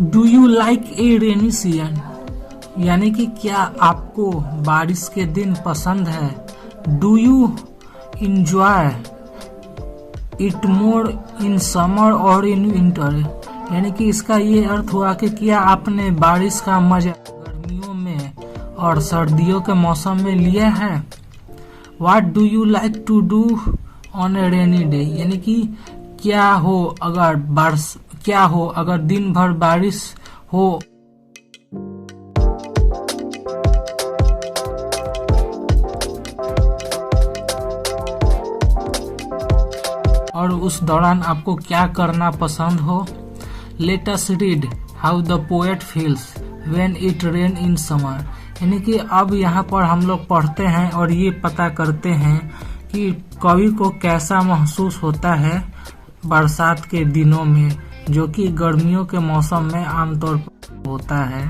Do you like a rainy season, यानी कि क्या आपको बारिश के दिन पसंद है। Do you enjoy it more in summer और इन विंटर, यानी कि इसका ये अर्थ हुआ कि क्या आपने बारिश का मजा गर्मियों में और सर्दियों के मौसम में लिया है। What do you like to do on a rainy day, यानी कि क्या हो अगर दिन भर बारिश हो और उस दौरान आपको क्या करना पसंद हो। Let us read how the poet feels when it rain in summer, यानी कि अब यहाँ पर हम लोग पढ़ते हैं और ये पता करते हैं कि कवि को कैसा महसूस होता है बरसात के दिनों में, जो कि गर्मियों के मौसम में आमतौर पर होता है।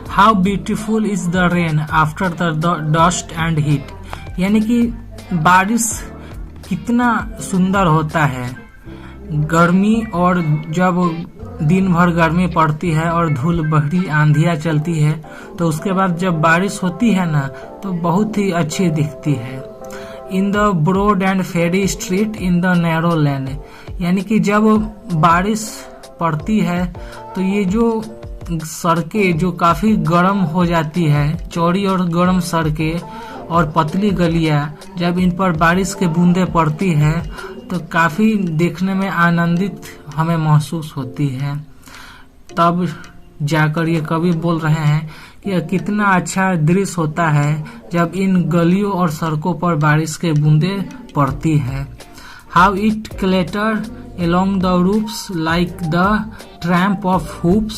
How beautiful is the rain after the dust and heat, यानी कि बारिश कितना सुंदर होता है गर्मी, और जब दिन भर गर्मी पड़ती है और धूल भरी आंधियां चलती है तो उसके बाद जब बारिश होती है ना तो बहुत ही अच्छी दिखती है। In the broad and fairy street in the narrow lane, यानी कि जब बारिश पड़ती है तो ये जो सड़कें जो काफी गर्म हो जाती है, चौड़ी और गर्म सड़कें और पतली गलियां, जब इन पर बारिश के बूंदे पड़ती है तो काफी देखने में आनंदित हमें महसूस होती है। तब जाकर ये कवि बोल रहे हैं कि कितना अच्छा दृश्य होता है जब इन गलियों और सड़कों पर बारिश के बूंदे पड़ती है। How it clutter along the roofs like the tramp of hoops,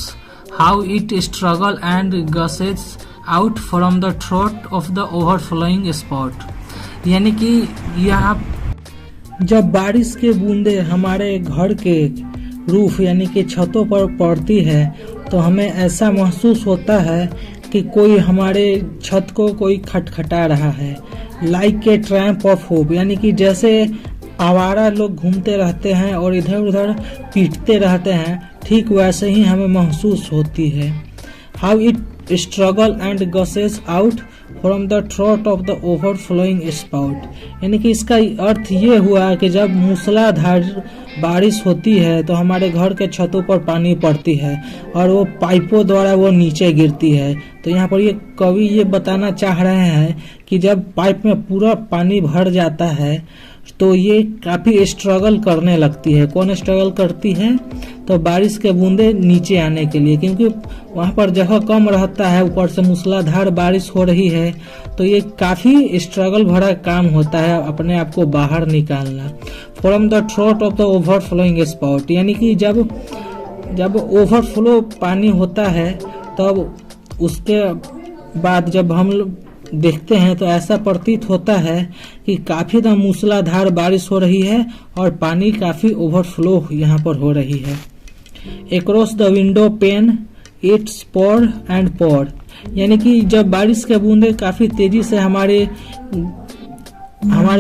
how it struggle and gushes out from the throat of the overflowing spout, यानी कि यहाँ जब बारिश के बूंदे हमारे घर के रूफ यानी कि छतों पर पड़ती है तो हमें ऐसा महसूस होता है कि कोई हमारे छत को कोई खटखटा रहा है। Like a tramp of hope, यानी कि जैसे आवारा लोग घूमते रहते हैं और इधर उधर पीटते रहते हैं, ठीक वैसे ही हमें महसूस होती है। How it struggle and guesses out from the throat of the overflowing spout, यानी कि इसका अर्थ ये हुआ कि जब मूसलाधार बारिश होती है तो हमारे घर के छतों पर पानी पड़ती है और वो पाइपों द्वारा वो नीचे गिरती है। तो यहाँ पर ये कवि ये बताना चाह रहे हैं कि जब पाइप में पूरा पानी भर जाता है तो ये काफी स्ट्रगल करने लगती है। कौन स्ट्रगल करती है? तो बारिश के बूंदे नीचे आने के लिए, क्योंकि वहां पर जगह कम रहता है, ऊपर से मूसलाधार बारिश हो रही है, तो ये काफी स्ट्रगल भरा काम होता है अपने आप को बाहर निकालना। From the throat of the overflowing spout, यानी कि जब ओवरफ्लो पानी होता है तब उसके बाद जब हम देखते हैं तो ऐसा प्रतीत होता है कि काफी मूसलाधार बारिश हो रही है और पानी काफी ओवरफ्लो यहाँ पर हो रही है। Across the window pane it's pour and pour, यानी कि जब बारिश के बूंदे काफी तेजी से हमारे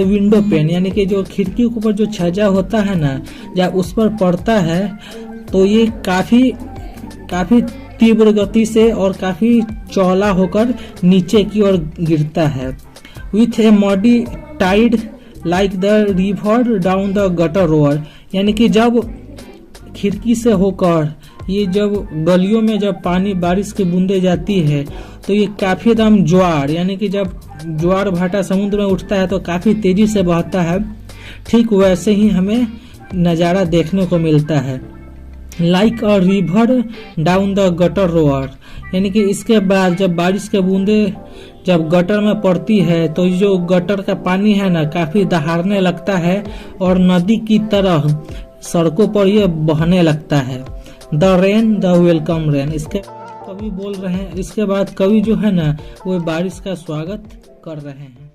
विंडो पेन यानी कि जो खिड़की के ऊपर जो छज्जा होता है ना, जब उस पर पड़ता है तो ये काफी तीव्र गति से और काफी चौड़ा होकर नीचे की ओर गिरता है। With a muddy tide like the river down the gutter roar, यानी कि जब खिड़की से होकर ये जब गलियों में जब पानी बारिश की बूंदे जाती है तो ये काफी एकदम ज्वार, यानी कि जब ज्वार भाटा समुद्र में उठता है तो काफी तेजी से बहता है, ठीक वैसे ही हमें नजारा देखने को मिलता है। Like a river down the gutter roar, यानी कि इसके बाद जब बारिश के बूंदे जब गटर में पड़ती है तो जो गटर का पानी है ना काफी दहाड़ने लगता है और नदी की तरह सड़कों पर यह बहने लगता है। The rain the welcome rain, इसके कवि बोल रहे हैं, इसके बाद कवि जो है ना वो बारिश का स्वागत कर रहे हैं।